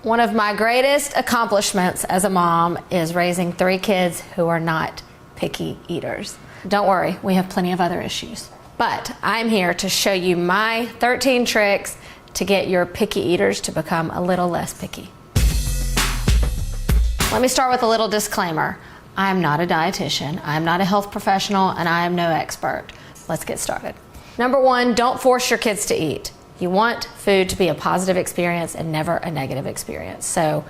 One of my greatest accomplishments as a mom is raising 3 kids who are not picky eaters. Don't worry, we have plenty of other issues. But I'm here to show you my 13 tricks to get your picky eaters to become a little less picky. Let me start with a little disclaimer. I am not a dietitian, I am not a health professional, and I am no expert. Let's get started. Number 1, don't force your kids to eat. You want food to be a positive experience and never a negative experience. So,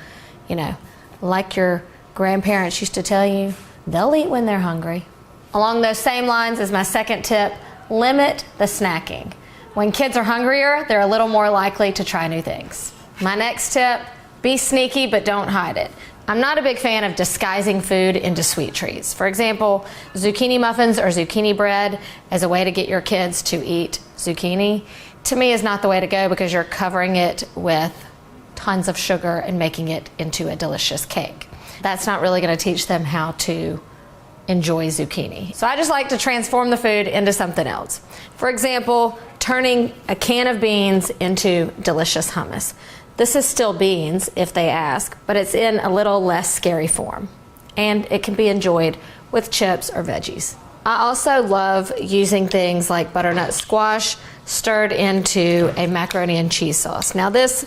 like your grandparents used to tell you, they'll eat when they're hungry. Along those same lines is my second tip, limit the snacking. When kids are hungrier, they're a little more likely to try new things. My next tip, be sneaky but don't hide it. I'm not a big fan of disguising food into sweet treats. For example, zucchini muffins or zucchini bread as a way to get your kids to eat zucchini, to me is not the way to go because you're covering it with tons of sugar and making it into a delicious cake. That's not really going to teach them how to enjoy zucchini. So I just like to transform the food into something else. For example, turning a can of beans into delicious hummus. This is still beans if they ask, but it's in a little less scary form. And it can be enjoyed with chips or veggies. I also love using things like butternut squash stirred into a macaroni and cheese sauce. Now this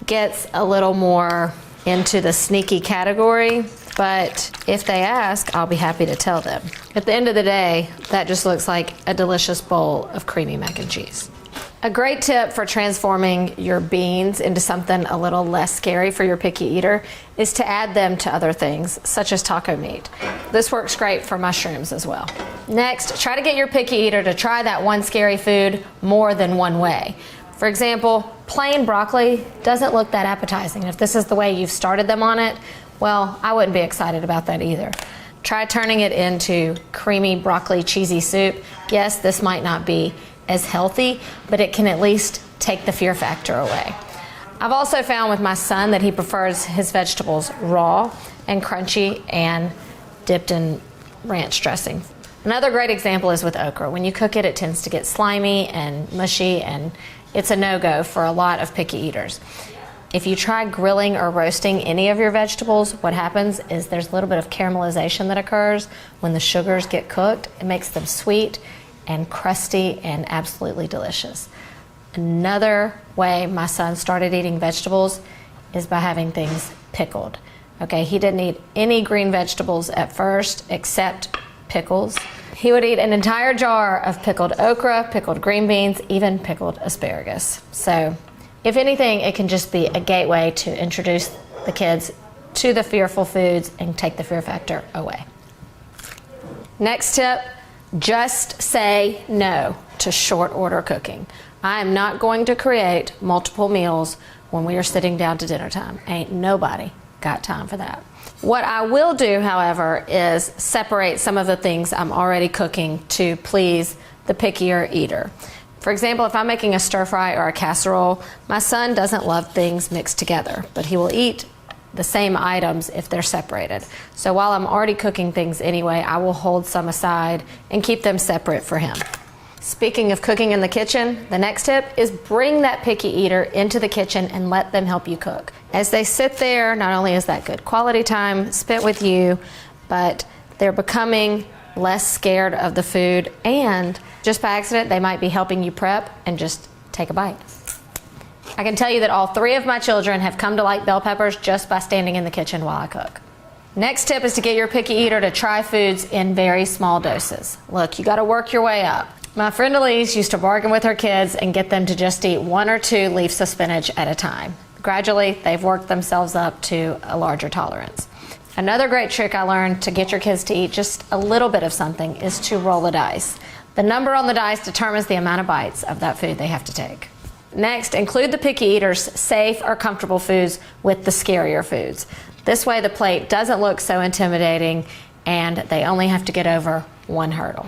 gets a little more into the sneaky category, but if they ask, I'll be happy to tell them. At the end of the day, that just looks like a delicious bowl of creamy mac and cheese. A great tip for transforming your beans into something a little less scary for your picky eater is to add them to other things, such as taco meat. This works great for mushrooms as well. Next, try to get your picky eater to try that one scary food more than one way. For example, plain broccoli doesn't look that appetizing. If this is the way you've started them on it, well, I wouldn't be excited about that either. Try turning it into creamy broccoli cheesy soup. Yes, this might not be as healthy, but it can at least take the fear factor away. I've also found with my son that he prefers his vegetables raw and crunchy and dipped in ranch dressing. Another great example is with okra. When you cook it, it tends to get slimy and mushy, and it's a no-go for a lot of picky eaters. If you try grilling or roasting any of your vegetables, what happens is there's a little bit of caramelization that occurs when the sugars get cooked. It makes them sweet and crusty and absolutely delicious. Another way my son started eating vegetables is by having things pickled. Okay, he didn't eat any green vegetables at first except pickles. He would eat an entire jar of pickled okra, pickled green beans, even pickled asparagus. So if anything, it can just be a gateway to introduce the kids to the fearful foods and take the fear factor away. Next tip, just say no to short order cooking. I am not going to create multiple meals when we are sitting down to dinner time. Ain't nobody got time for that. What I will do, however, is separate some of the things I'm already cooking to please the pickier eater. For example, if I'm making a stir fry or a casserole, my son doesn't love things mixed together, but he will eat the same items if they're separated. So while I'm already cooking things anyway, I will hold some aside and keep them separate for him. Speaking of cooking in the kitchen, the next tip is bring that picky eater into the kitchen and let them help you cook. As they sit there, not only is that good quality time spent with you, but they're becoming less scared of the food, and just by accident, they might be helping you prep and just take a bite. I can tell you that all 3 of my children have come to like bell peppers just by standing in the kitchen while I cook. Next tip is to get your picky eater to try foods in very small doses. Look, you gotta work your way up. My friend Elise used to bargain with her kids and get them to just eat 1 or 2 leaves of spinach at a time. Gradually, they've worked themselves up to a larger tolerance. Another great trick I learned to get your kids to eat just a little bit of something is to roll a dice. The number on the dice determines the amount of bites of that food they have to take. Next, include the picky eaters' safe or comfortable foods with the scarier foods. This way the plate doesn't look so intimidating and they only have to get over 1 hurdle.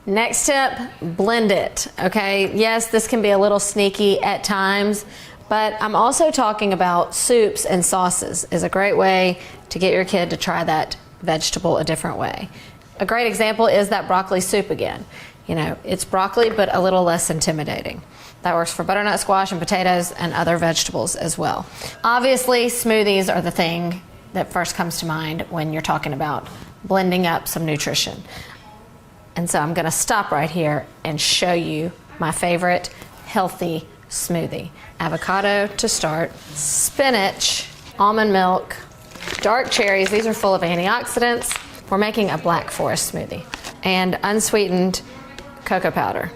Next tip, blend it, okay? Yes, this can be a little sneaky at times, but I'm also talking about soups and sauces is a great way to get your kid to try that vegetable a different way. A great example is that broccoli soup again. You know, it's broccoli, but a little less intimidating. That works for butternut squash and potatoes and other vegetables as well. Obviously, smoothies are the thing that first comes to mind when you're talking about blending up some nutrition. And so I'm gonna stop right here and show you my favorite healthy smoothie. Avocado to start, spinach, almond milk, dark cherries, these are full of antioxidants. We're making a black forest smoothie, and unsweetened cocoa powder.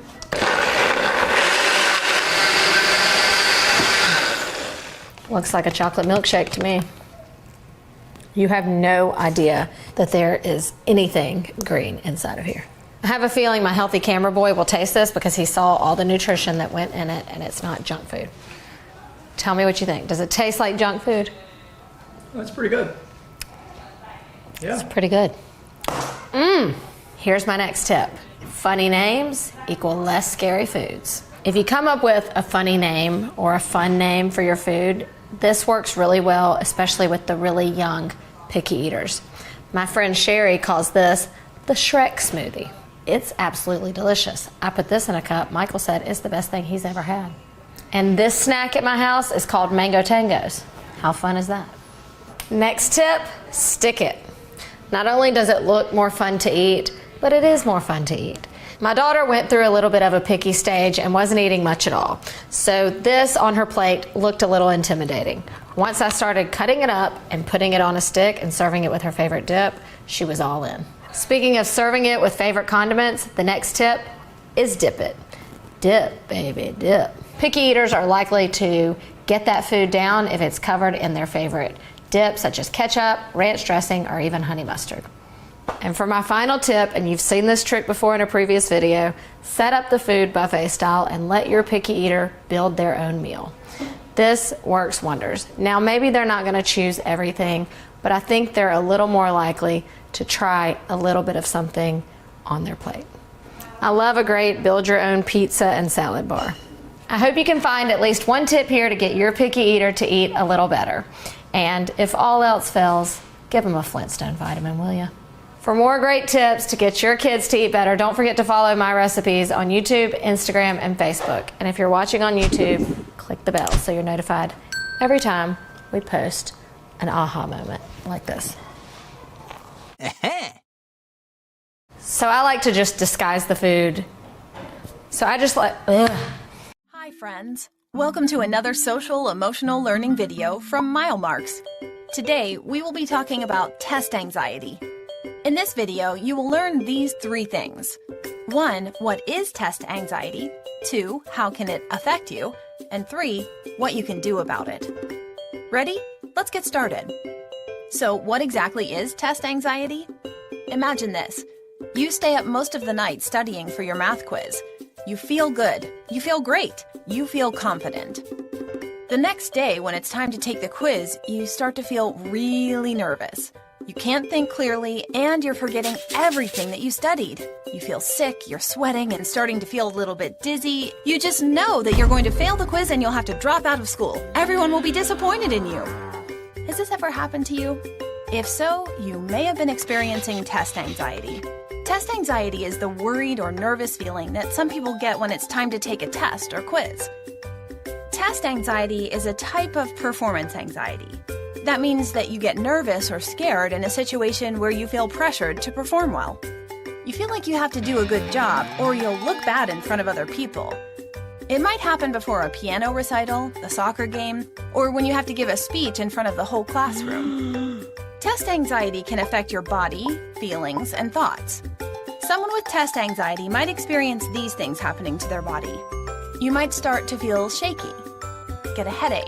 Looks like a chocolate milkshake to me. You have no idea that there is anything green inside of here. I have a feeling my healthy camera boy will taste this because he saw all the nutrition that went in it, and it's not junk food. Tell me what you think. Does it taste like junk food? That's pretty good. Yeah. It's pretty good. Here's my next tip. Funny names equal less scary foods. If you come up with a funny name or a fun name for your food, this works really well, especially with the really young picky eaters. My friend Sherry calls this the Shrek smoothie. It's absolutely delicious. I put this in a cup. Michael said it's the best thing he's ever had. And this snack at my house is called Mango Tangos. How fun is that? Next tip, stick it. Not only does it look more fun to eat, but it is more fun to eat. My daughter went through a little bit of a picky stage and wasn't eating much at all. So this on her plate looked a little intimidating. Once I started cutting it up and putting it on a stick and serving it with her favorite dip, she was all in. Speaking of serving it with favorite condiments, the next tip is dip it. Dip, baby, dip. Picky eaters are likely to get that food down if it's covered in their favorite dip, such as ketchup, ranch dressing, or even honey mustard. And for my final tip, and you've seen this trick before in a previous video, set up the food buffet style and let your picky eater build their own meal. This works wonders. Now, maybe they're not gonna choose everything, but I think they're a little more likely to try a little bit of something on their plate. I love a great build your own pizza and salad bar. I hope you can find at least one tip here to get your picky eater to eat a little better. And if all else fails, give them a Flintstone vitamin, will you? For more great tips to get your kids to eat better, don't forget to follow my recipes on YouTube, Instagram, and Facebook. And if you're watching on YouTube, click the bell so you're notified every time we post an aha moment like this. So I like to just disguise the food. So I just like, ugh. Hi friends, welcome to another social emotional learning video from Mile Marks. Today we will be talking about test anxiety. In this video you will learn these 3 things. 1, what is test anxiety? 2, how can it affect you? And 3, what you can do about it. Ready? Let's get started. So what exactly is test anxiety? Imagine this. You stay up most of the night studying for your math quiz. You feel good. You feel great. You feel confident. The next day, when it's time to take the quiz, you start to feel really nervous. You can't think clearly, and you're forgetting everything that you studied. You feel sick, you're sweating, and starting to feel a little bit dizzy. You just know that you're going to fail the quiz and you'll have to drop out of school. Everyone will be disappointed in you. Has this ever happened to you? If so, you may have been experiencing test anxiety. Test anxiety is the worried or nervous feeling that some people get when it's time to take a test or quiz. Test anxiety is a type of performance anxiety. That means that you get nervous or scared in a situation where you feel pressured to perform well. You feel like you have to do a good job or you'll look bad in front of other people. It might happen before a piano recital, a soccer game, or when you have to give a speech in front of the whole classroom. Test anxiety can affect your body, feelings, and thoughts. Someone with test anxiety might experience these things happening to their body. You might start to feel shaky, get a headache,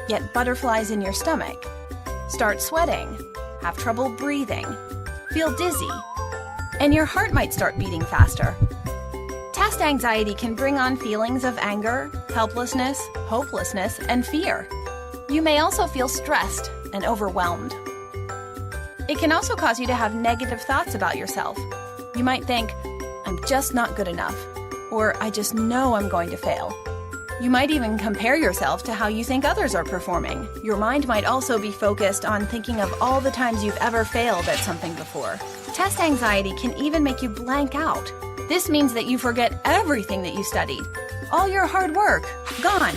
get butterflies in your stomach, start sweating, have trouble breathing, feel dizzy, and your heart might start beating faster. Test anxiety can bring on feelings of anger, helplessness, hopelessness, and fear. You may also feel stressed and overwhelmed. It can also cause you to have negative thoughts about yourself. You might think, I'm just not good enough, or I just know I'm going to fail. You might even compare yourself to how you think others are performing. Your mind might also be focused on thinking of all the times you've ever failed at something before. Test anxiety can even make you blank out. This means that you forget everything that you studied. All your hard work, gone.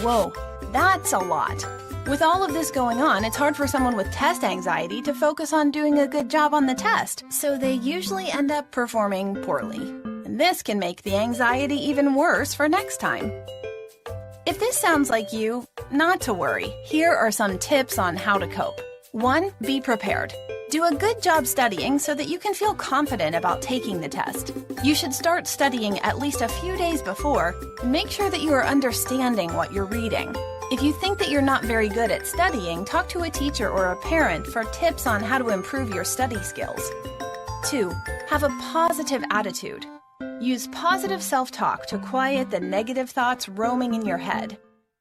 Whoa, that's a lot. With all of this going on, it's hard for someone with test anxiety to focus on doing a good job on the test, so they usually end up performing poorly. And this can make the anxiety even worse for next time. If this sounds like you, not to worry. Here are some tips on how to cope. 1. Be prepared. Do a good job studying so that you can feel confident about taking the test. You should start studying at least a few days before and make sure that you are understanding what you're reading. If you think that you're not very good at studying, talk to a teacher or a parent for tips on how to improve your study skills. 2. Have a positive attitude. Use positive self-talk to quiet the negative thoughts roaming in your head.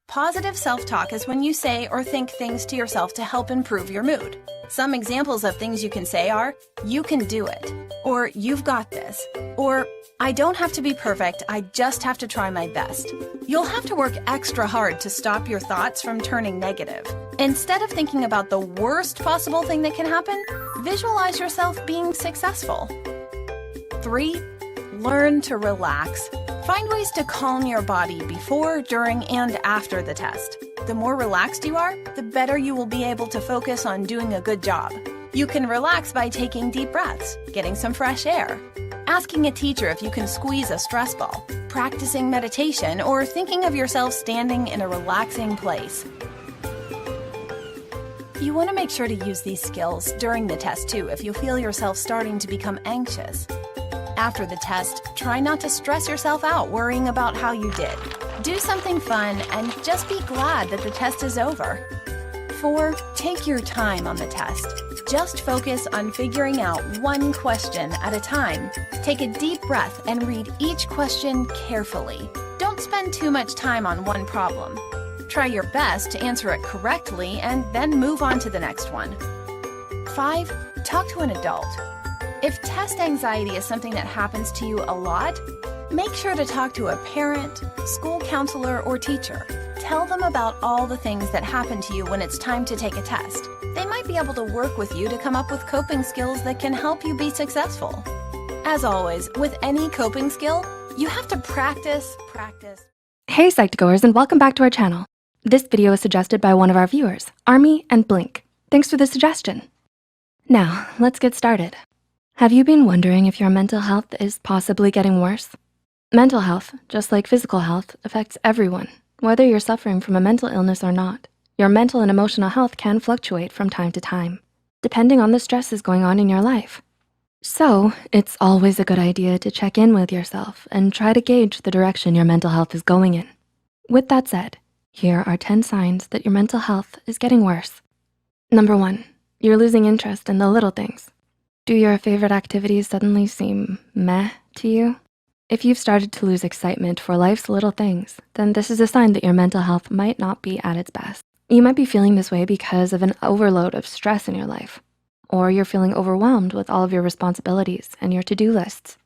Positive self-talk is when you say or think things to yourself to help improve your mood. Some examples of things you can say are, "You can do it," or "You've got this," or "I don't have to be perfect, I just have to try my best." You'll have to work extra hard to stop your thoughts from turning negative. Instead of thinking about the worst possible thing that can happen, visualize yourself being successful. 3. Learn to relax. Find ways to calm your body before, during, and after the test. The more relaxed you are, the better you will be able to focus on doing a good job. You can relax by taking deep breaths, getting some fresh air, asking a teacher if you can squeeze a stress ball, practicing meditation, or thinking of yourself standing in a relaxing place. You want to make sure to use these skills during the test too if you feel yourself starting to become anxious. After the test, try not to stress yourself out worrying about how you did. Do something fun and just be glad that the test is over. 4. Take your time on the test. Just focus on figuring out one question at a time. Take a deep breath and read each question carefully. Don't spend too much time on one problem. Try your best to answer it correctly and then move on to the next one. 5. Talk to an adult. If test anxiety is something that happens to you a lot, make sure to talk to a parent, school counselor, or teacher. Tell them about all the things that happen to you when it's time to take a test. They might be able to work with you to come up with coping skills that can help you be successful. As always, with any coping skill, you have to practice. Hey Psych2Goers, and welcome back to our channel. This video is suggested by one of our viewers, Army and Blink. Thanks for the suggestion. Now, let's get started. Have you been wondering if your mental health is possibly getting worse? Mental health, just like physical health, affects everyone, whether you're suffering from a mental illness or not. Your mental and emotional health can fluctuate from time to time, depending on the stresses going on in your life. So, it's always a good idea to check in with yourself and try to gauge the direction your mental health is going in. With that said, here are 10 signs that your mental health is getting worse. Number 1, you're losing interest in the little things. Do your favorite activities suddenly seem meh to you? If you've started to lose excitement for life's little things, then this is a sign that your mental health might not be at its best. You might be feeling this way because of an overload of stress in your life, or you're feeling overwhelmed with all of your responsibilities and your to-do lists.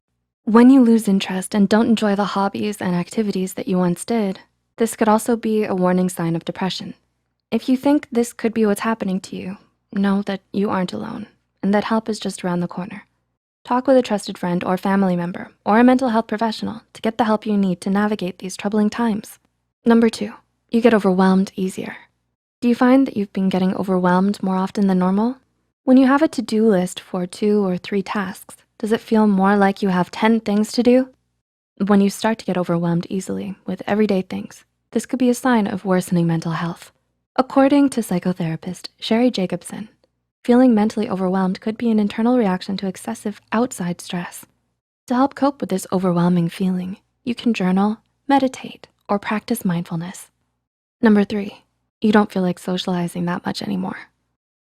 When you lose interest and don't enjoy the hobbies and activities that you once did, this could also be a warning sign of depression. If you think this could be what's happening to you, know that you aren't alone, and that help is just around the corner. Talk with a trusted friend or family member or a mental health professional to get the help you need to navigate these troubling times. Number 2, you get overwhelmed easier. Do you find that you've been getting overwhelmed more often than normal? When you have a to-do list for 2 or 3 tasks, does it feel more like you have 10 things to do? When you start to get overwhelmed easily with everyday things, this could be a sign of worsening mental health. According to psychotherapist Sherry Jacobson, feeling mentally overwhelmed could be an internal reaction to excessive outside stress. To help cope with this overwhelming feeling, you can journal, meditate, or practice mindfulness. Number 3, you don't feel like socializing that much anymore.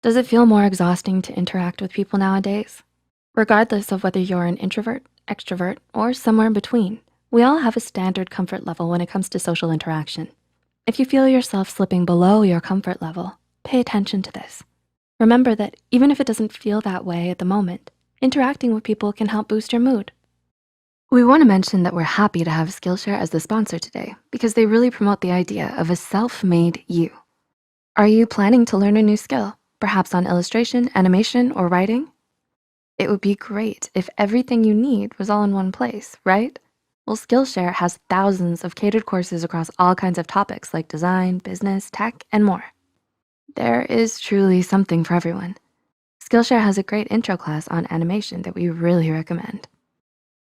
Does it feel more exhausting to interact with people nowadays? Regardless of whether you're an introvert, extrovert, or somewhere in between, we all have a standard comfort level when it comes to social interaction. If you feel yourself slipping below your comfort level, pay attention to this. Remember that even if it doesn't feel that way at the moment, interacting with people can help boost your mood. We wanna mention that we're happy to have Skillshare as the sponsor today because they really promote the idea of a self-made you. Are you planning to learn a new skill, perhaps on illustration, animation, or writing? It would be great if everything you need was all in one place, right? Well, Skillshare has thousands of catered courses across all kinds of topics like design, business, tech, and more. There is truly something for everyone. Skillshare has a great intro class on animation that we really recommend.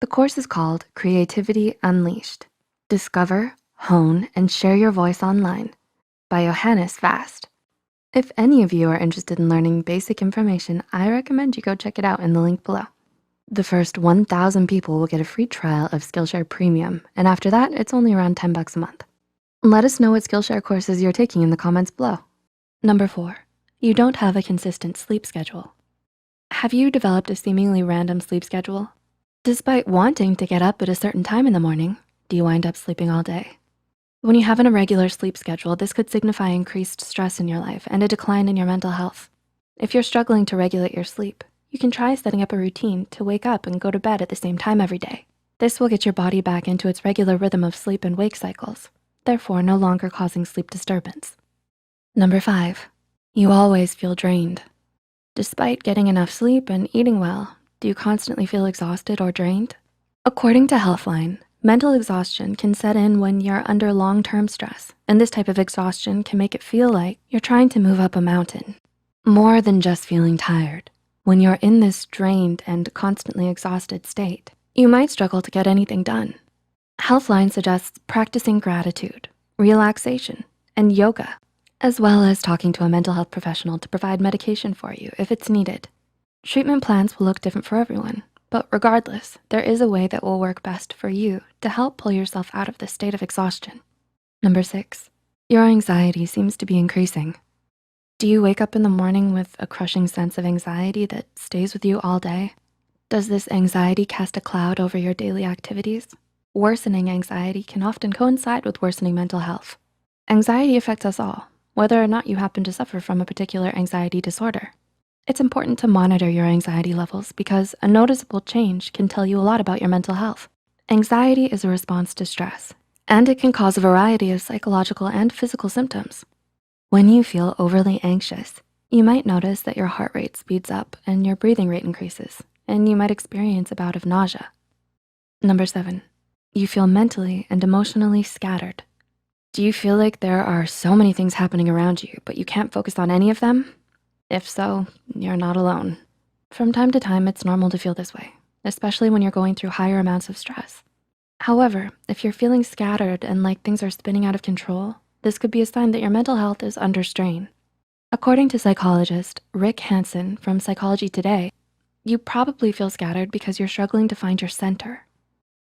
The course is called Creativity Unleashed. Discover, hone, and share your voice online by Johannes Fast. If any of you are interested in learning basic information, I recommend you go check it out in the link below. The first 1,000 people will get a free trial of Skillshare Premium, and after that, it's only around $10 a month. Let us know what Skillshare courses you're taking in the comments below. Number 4, you don't have a consistent sleep schedule. Have you developed a seemingly random sleep schedule? Despite wanting to get up at a certain time in the morning, do you wind up sleeping all day? When you have an irregular sleep schedule, this could signify increased stress in your life and a decline in your mental health. If you're struggling to regulate your sleep, you can try setting up a routine to wake up and go to bed at the same time every day. This will get your body back into its regular rhythm of sleep and wake cycles, therefore no longer causing sleep disturbance. Number 5, you always feel drained. Despite getting enough sleep and eating well, do you constantly feel exhausted or drained? According to Healthline, mental exhaustion can set in when you're under long-term stress, and this type of exhaustion can make it feel like you're trying to move up a mountain. More than just feeling tired, when you're in this drained and constantly exhausted state, you might struggle to get anything done. Healthline suggests practicing gratitude, relaxation, and yoga, as well as talking to a mental health professional to provide medication for you if it's needed. Treatment plans will look different for everyone, but regardless, there is a way that will work best for you to help pull yourself out of this state of exhaustion. Number 6, your anxiety seems to be increasing. Do you wake up in the morning with a crushing sense of anxiety that stays with you all day? Does this anxiety cast a cloud over your daily activities? Worsening anxiety can often coincide with worsening mental health. Anxiety affects us all, whether or not you happen to suffer from a particular anxiety disorder. It's important to monitor your anxiety levels because a noticeable change can tell you a lot about your mental health. Anxiety is a response to stress, and it can cause a variety of psychological and physical symptoms. When you feel overly anxious, you might notice that your heart rate speeds up and your breathing rate increases, and you might experience a bout of nausea. Number 7, you feel mentally and emotionally scattered. Do you feel like there are so many things happening around you, but you can't focus on any of them? If so, you're not alone. From time to time, it's normal to feel this way, especially when you're going through higher amounts of stress. However, if you're feeling scattered and like things are spinning out of control, this could be a sign that your mental health is under strain. According to psychologist Rick Hansen from Psychology Today, you probably feel scattered because you're struggling to find your center.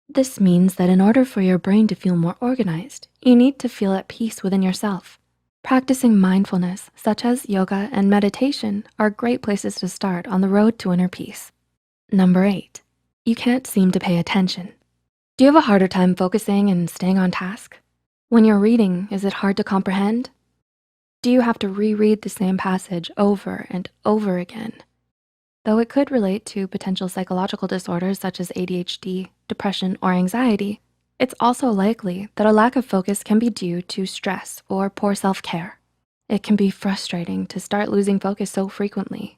This means that in order for your brain to feel more organized, you need to feel at peace within yourself. Practicing mindfulness, such as yoga and meditation, are great places to start on the road to inner peace. Number 8, you can't seem to pay attention. Do you have a harder time focusing and staying on task? When you're reading, is it hard to comprehend? Do you have to reread the same passage over and over again? Though it could relate to potential psychological disorders such as ADHD, depression, or anxiety, it's also likely that a lack of focus can be due to stress or poor self-care. It can be frustrating to start losing focus so frequently,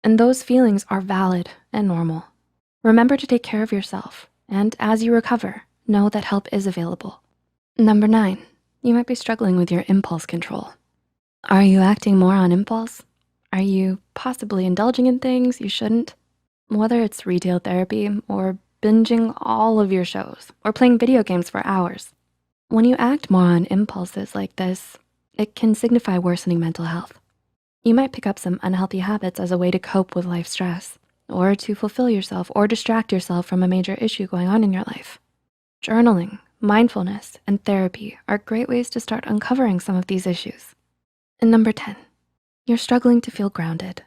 and those feelings are valid and normal. Remember to take care of yourself, and as you recover, know that help is available. Number 9, you might be struggling with your impulse control. Are you acting more on impulse? Are you possibly indulging in things you shouldn't? Whether it's retail therapy or binging all of your shows or playing video games for hours. When you act more on impulses like this, it can signify worsening mental health. You might pick up some unhealthy habits as a way to cope with life stress or to fulfill yourself or distract yourself from a major issue going on in your life. Journaling, mindfulness, and therapy are great ways to start uncovering some of these issues. And number 10, you're struggling to feel grounded.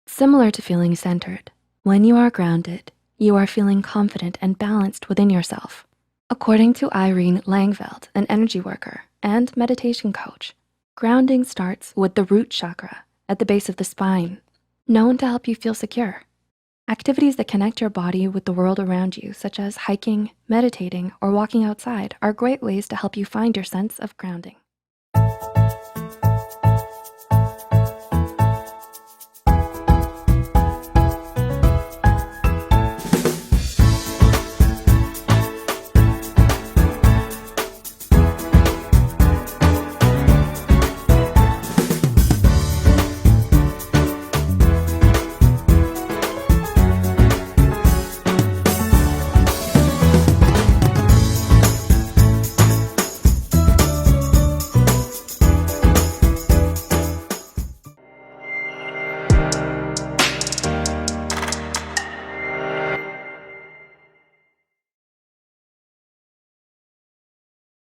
Similar to feeling centered, when you are grounded, you are feeling confident and balanced within yourself. According to Irene Langveld, an energy worker and meditation coach, grounding starts with the root chakra at the base of the spine, known to help you feel secure. Activities that connect your body with the world around you, such as hiking, meditating, or walking outside, are great ways to help you find your sense of grounding.